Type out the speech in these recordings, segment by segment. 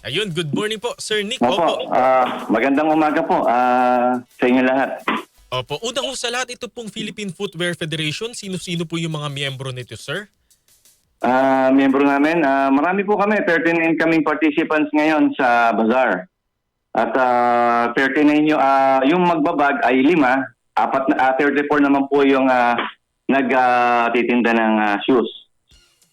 Ayun, good morning po, Sir Nick. Opo, Opo. magandang umaga po sa inyo lahat. Opo. Una ho sa lahat, ito pong Philippine Footwear Federation. Sino-sino po yung mga miyembro nito, sir? Miyembro namin, marami po kami, 39 kaming participants ngayon sa bazaar. At 39 yung magbabag ay 34 naman po yung nagtitinda ng shoes.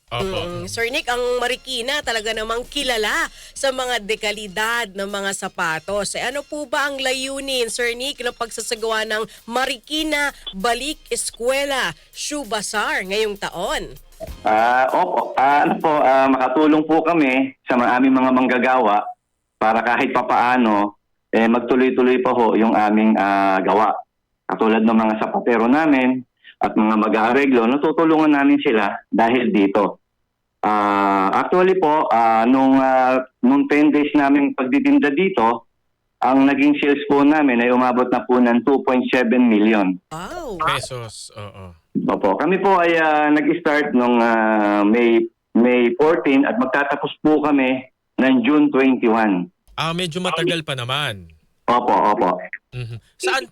Opo. Sir Nick, ang Marikina talaga namang kilala sa mga dekalidad ng mga sapatos. Ano po ba ang layunin, Sir Nick, ng pagsasagawa ng Marikina Balik Eskwela Shoe Bazaar ngayong taon? Opo, makatulong po kami sa aming mga manggagawa para kahit papaano magtuloy-tuloy pa ho yung aming gawa. Katulad ng mga sapatero namin at mga mag-aareglo, natutulungan namin sila dahil dito. Actually po, nung 10 days namin pagtitinda dito, ang naging sales po namin ay umabot na po ng 2.7 million. Wow! Pesos. Oo. Opo, kami po ay nag-start nung May 14 at magtatapos po kami ng June 21. Medyo matagal pa naman. Opo. Mhm. Saan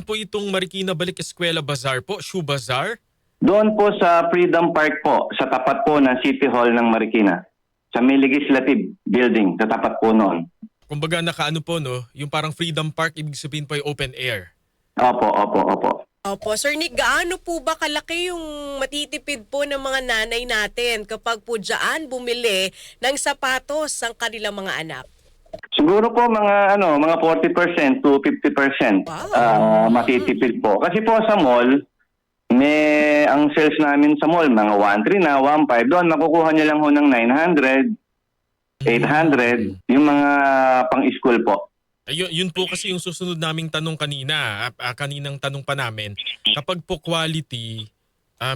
po itong Marikina Balik Eskwela Bazaar po? Shoe Bazaar? Doon po sa Freedom Park po, sa tapat po ng City Hall ng Marikina. Sa may legislative building, sa tapat po noon. Kumbaga nakaano po, no? Yung parang Freedom Park, ibig sabihin po yung open air. Opo. Opo, Sir Nick, gaano po ba kalaki yung matitipid po ng mga nanay natin kapag po dyan bumili ng sapatos ang kanilang mga anak? Siguro po mga 40% to 50% Wow. matitipid po. Kasi po sa mall, ang sales namin sa mall, mga 1.3 na, 1.5. Doon, makukuha niya lang ho ng 900, 800, yung mga pang-school po. Yun po kasi yung susunod naming tanong kanina. Kaninang tanong pa namin. Kapag po quality,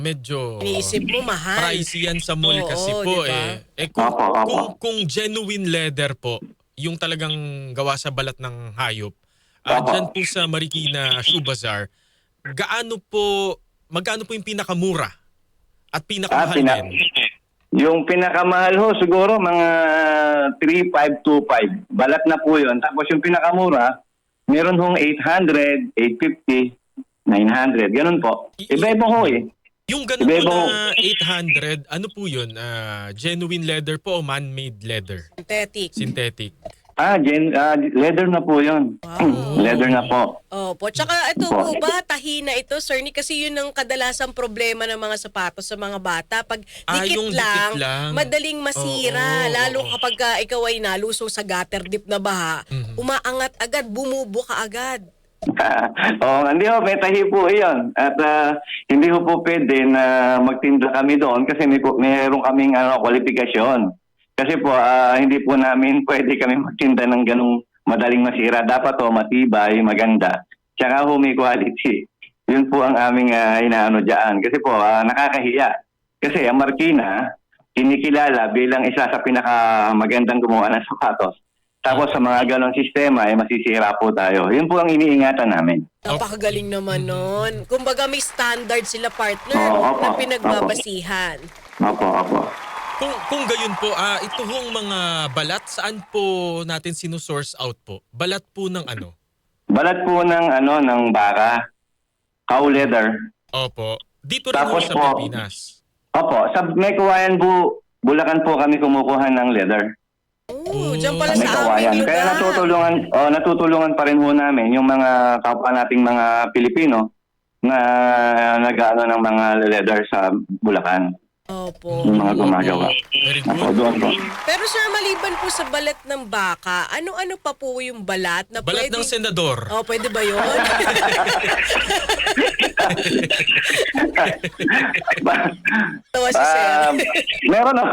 medyo Iniisip mo mahal. pricey yan sa mall Oo, kasi po diba? kung genuine leather po, yung talagang gawa sa balat ng hayop, dyan po sa Marikina Shoe Bazaar, magkano po yung pinakamura at pinakamahal din? Yung pinakamahal ho, siguro mga 3,525. Balat na po yun. Tapos yung pinakamura, meron hong 800, 850, 900. Ganun po. Iba-iba ho eh. Yung ganun po na 800, ano po yun? Genuine leather po o man-made leather? Synthetic. Leather na po yun. Wow. Leather na po. Opo. Tsaka ito po ba, tahina ito, Sir Nick? Kasi yun ang kadalasang problema ng mga sapatos sa mga bata. Pag yung dikit lang, dikit lang, madaling masira. Oo. Lalo kapag ikaw ay nalusong sa gutter dip na baha, umaangat agad, bumubo ka agad. Hindi ho, may tahi po iyon. At hindi ho po pwede na magtinda kami doon kasi mayroon kaming kwalifikasyon. Kasi po, hindi po namin pwede kami magtinda ng ganung madaling masira. Dapat ho, matibay, maganda. Tsaka ho, may quality. Yun po ang aming inaano dyan. Kasi po, nakakahiya. Kasi ang Marikina, kinikilala bilang isa sa pinakamagandang gumawa ng sapatos. Tapos sa mga ganong sistema, masisira po tayo. Yun po ang iniingatan namin. Napakagaling naman nun. Kumbaga may standard sila, partner, Opo. na pinagbabasihan. Opo. Kung gayon po, ito hong mga balat, saan po natin sinusource out po? Balat po ng ano? Balat po ng baka. Cow leather. Opo. Dito rin Tapos sa po, Pilipinas. Opo, sa may kawayan po, Bulacan po kami kumukuha ng leather. Diyan pala May sa kawayan. aming Kaya lugar. natutulungan pa rin po namin yung mga kapwa nating mga Pilipino na nag-ano ng mga leather sa Bulacan. Opo. Yung mga gumagawa. Very Opo, good. doon po. Pero sir, maliban po sa balat ng baka, ano-ano pa po yung balat na Balat ng senador. pwede ba yun? Tawa si sir. Meron na.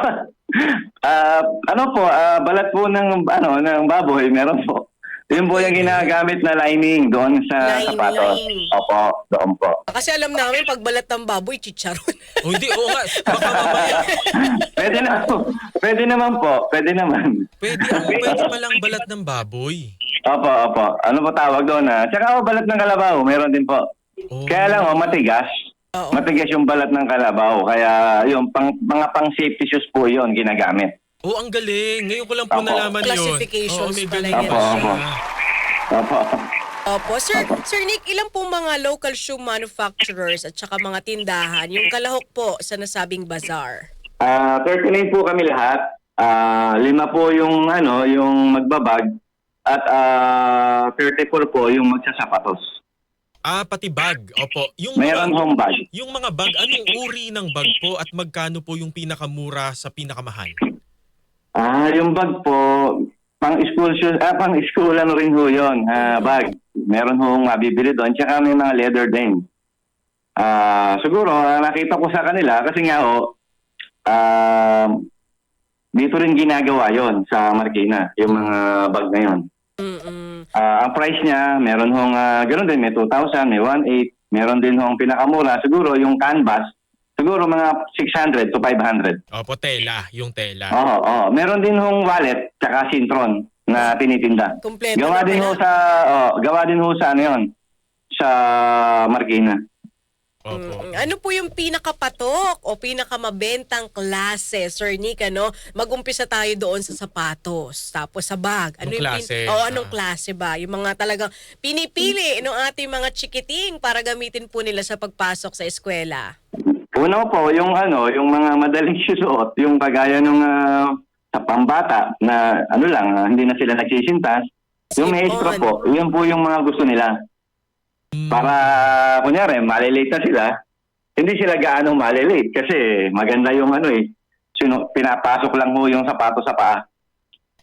Balat po ng baboy, meron po. Yun po yung ginagamit na lining doon sa Lining. sapatos. Opo, doon po. Kasi alam namin, pag balat ng baboy, chicharon. Hindi, oo nga. Baka mamaya. Pwede na po. Pwede naman po. Pwede naman. Pwede palang balat ng baboy. Opo. Ano po tawag doon Tsaka balat ng kalabaw, meron din po. Oh. Kaya lang matigas. Oo. Matigas yung balat ng kalabaw. Kaya yung mga pang safety shoes po yun ginagamit. Oh, ang galing. Ngayon ko lang po Opo. nalaman yun. Classifications Oo, may pala ganun yan. pa Opo, siya. Opo. Opo. Sir Nick, ilan po mga local shoe manufacturers at saka mga tindahan yung kalahok po sa nasabing bazaar? 39 po kami lahat. 5 po yung yung magbabag at 34 po yung magsasapatos. Pati bag. Opo. Mayroon home bag. Yung mga bag, anong uri ng bag po at magkano po yung pinakamura sa pinakamahal? Yung bag po, pang school shoes, pang school rin ho yun, bag. Meron hong mabibili doon. Tsaka may mga leather din. Siguro, nakita ko sa kanila kasi nga dito rin ginagawa yon sa Marikina, yung mga bag na yun. Ang price niya, meron hong ganoon din, may 2,000, may 1,800, meron din hong pinakamura. Siguro yung canvas, siguro mga 600 to 500. Opo, tela. Yung tela. Oo. Meron din hong wallet tsaka sintron na tinitinda. Kompleto Gawa na din pala. ho sa gawa din ho sa ano 'yon, sa Marikina. Opo. Ano po yung pinakapatok o pinakamabentang klase, Sir Nick, ano? Mag-umpisa tayo doon sa sapatos, tapos sa bag. Anong klase? Anong klase ba? Yung mga talagang pinipili ng ating mga chikiting para gamitin po nila sa pagpasok sa eskwela. Una po, yung yung mga madaling susuot, yung kagaya nung sa pambata na hindi na sila nagsisintas. Yung may extra po, yun po yung mga gusto nila. Para, kunyari, malilate na sila, hindi sila gaano malilate kasi maganda yung pinapasok lang mo yung sapatos sa paa.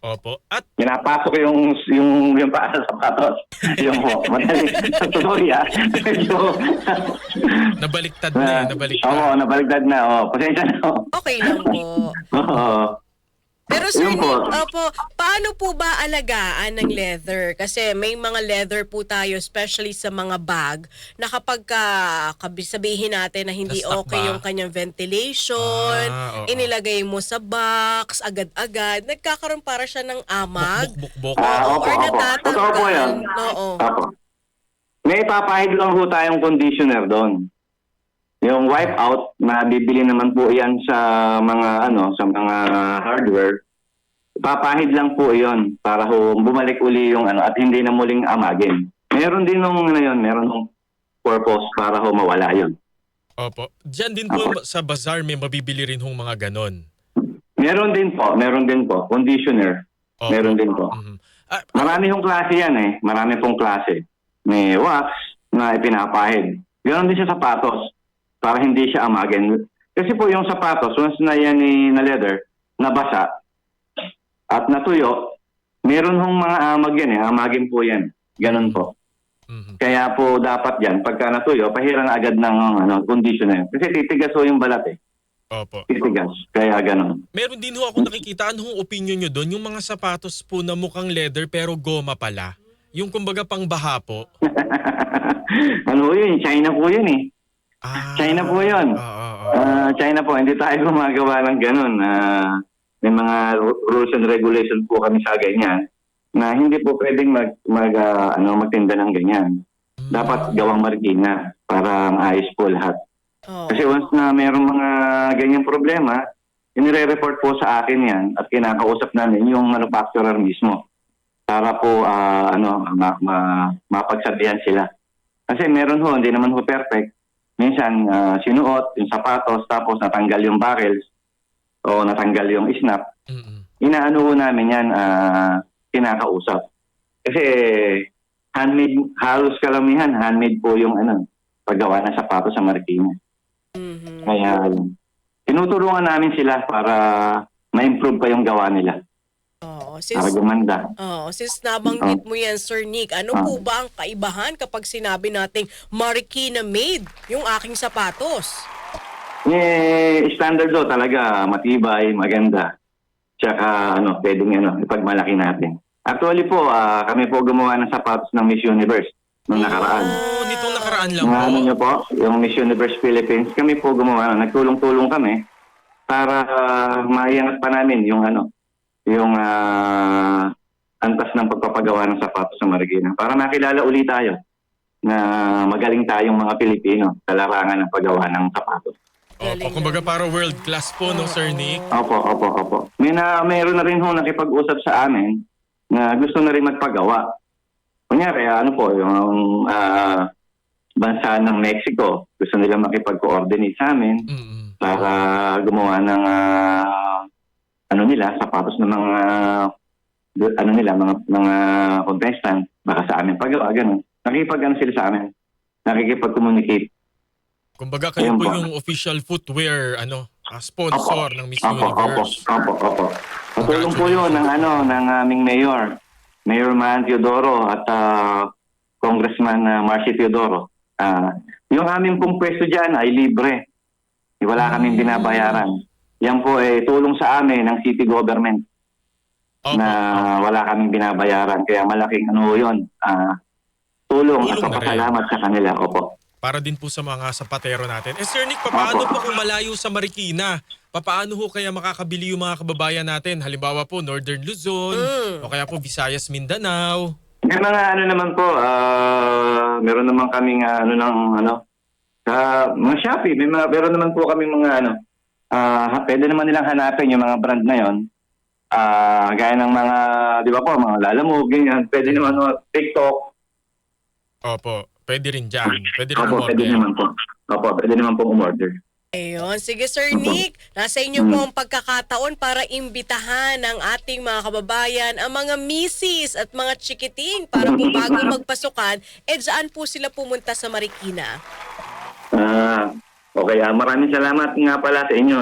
Opo. At Pinapasok yung paa sa sapatos. Yung po, madali. Sorry nabaliktad na nabaliktad. Oo, nabaliktad na. Pasensya na. Okay lang po. Oo. Pero Sir Yun Nick, po. paano po ba alagaan ng leather? Kasi may mga leather po tayo, especially sa mga bag, na kapag sabihin natin na hindi Na-stuck okay ba? yung kanyang ventilation, Oo. inilagay mo sa box, agad-agad, nagkakaroon para siya ng amag. Buk-buk-buk. Opo. Or Totoo po yan. Oo. Opo. May ipapahid lang po tayong conditioner doon. Yung wipe out, mabibili naman po yan sa mga sa mga hardware. Papahid lang po 'yon para bumalik uli yung at hindi na muling amagin. Meron din meron nung purpose para mawala 'yon. Opo. Diyan din po sa bazaar may mabibili rin hong mga ganon. Meron din po, conditioner. Opo. Meron din po. Mhm. Marami hong klase yan marami pong klase. May wax na ipinapahid. Ganon din sa sapatos para hindi siya amagin. Kasi po yung sapatos, once na yan na leather, nabasa at natuyo, meron hong mga amag yan amagin po yan. Ganon po. Mhm. Kaya po dapat yan, pagka natuyo, pahiran agad ng conditioner. Kasi titigas ho yung balat Opo. Titigas. Kaya ganon. Meron din ho ako nakikita. Anong opinion nyo doon? Yung mga sapatos po na mukhang leather pero goma pala. Yung kumbaga pang baha po. Yun? China po yun China po yun. China po, hindi tayo gumagawa ng ganun. May mga rules and regulations po kami sa ganyan na hindi po pwedeng magtinda ng ganyan. Dapat gawang Marikina para maayos po lahat. Oo. Kasi once na mayroong mga ganyang problema, inire-report po sa akin yan at kinakausap namin yung manufacturer mismo para po mapagsabihan sila. Kasi meron hindi naman perfect. Minsan, sinuot yung sapatos, tapos natanggal yung barrels o natanggal yung snap. Inaano namin yan, kinakausap. Kasi handmade, halos kalamihan, handmade po yung paggawa ng sapatos sa Marikina. Kaya tinutulungan namin sila para ma-improve pa yung gawa nila. Oo. Para gumanda. Since nabanggit mo yan, Sir Nick, ano po ba ang kaibahan kapag sinabi nating Marikina made yung aking sapatos? Standard talaga, matibay, maganda. Tsaka pwedeng ipagmalaki natin. Actually po, kami po gumawa ng sapatos ng Miss Universe nung nakaraan. Nitong nakaraan lang po. Nyo po, yung Miss Universe Philippines, kami po gumawa. Nagtulong-tulong kami para maiangat pa namin yung antas ng pagpapagawa ng sapatos sa Marikina. Para makilala ulit tayo na magaling tayong mga Pilipino sa larangan ng paggawa ng sapatos. Galing kumbaga naman. para world class po, no, Sir Nick? Opo. Mayroon na rin ho nakipag-usap sa amin na gusto na rin magpagawa. Kunyari, ano po, yung bansa ng Mexico, gusto nila makipag-coordinate sa amin Mm-mm. para gumawa ng sapatos ng mga mga contestant, baka sa amin pagawa, ganun. Nakikipag-ano sila sa amin. Nakikipag-communicate. Kumbaga kayo Ayun po po. yung official footwear sponsor ng Miss Universe. Opo. Patulong po yun ng aming mayor. Mayor Man Teodoro at Congressman Marcy Teodoro. Yung aming pong pwesto dyan ay libre. Wala kaming binabayaran. Yan po ay tulong sa amin ng city government Opo. na wala kaming binabayaran. Kaya malaking yun. Tulong at Tulong na rin. papasalamat sa kanila. Opo. Para din po sa mga sapatero natin. Sir Nick, paano po kung malayo sa Marikina? Paano ho kaya makakabili yung mga kababayan natin? Halimbawa po, Northern Luzon, o kaya po Visayas, Mindanao. May mga naman po, meron naman kaming sa mga Shopee, meron naman po kaming mga pwede naman nilang hanapin yung mga brand na yon. Gaya ng mga, di ba po, mga Lalamove, ganyan. Pwede naman TikTok. Opo, pwede rin dyan. Pwede rin Opo, pwede umorder. naman po. Opo, pwede naman po umorder. Ayun. Sige, Sir Nick. Nasa inyo po ang pagkakataon para imbitahan ng ating mga kababayan, ang mga misis at mga chikiting para po bago magpasukan, dyan po sila pumunta sa Marikina. Okay, maraming salamat nga pala sa inyo.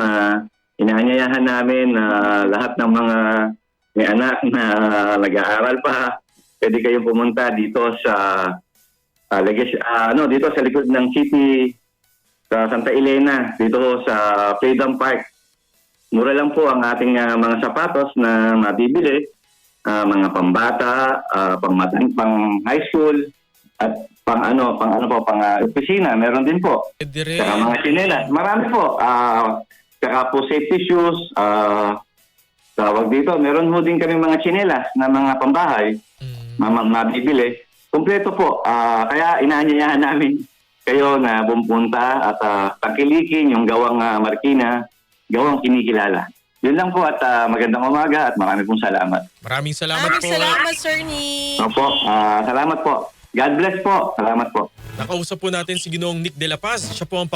Inaanyayahan namin lahat ng mga may anak na nag-aaral pa. Pwede kayong pumunta dito sa dito sa likod ng city sa Santa Elena, dito sa Freedom Park. Mura lang po ang ating mga sapatos na mabibili, mga pambata, pang high school at pang opisina, meron din po. Pwede rin. Saka mga tsinelas, marami po. Saka po safety shoes, tawag dito, meron ho din kami mga tsinelas na mga pambahay, mabibili. Kumpleto po. Kaya inaanyayahan namin kayo na bumpunta at tangkilikin yung gawang Marikina, gawang kinikilala. Yun lang po at magandang umaga at marami pong salamat. Maraming salamat Maraming po. salamat, Sir Nick. Opo, salamat po. God bless po. Salamat po. Nakausap po natin si Ginoong Nick De La Paz. Siya po ang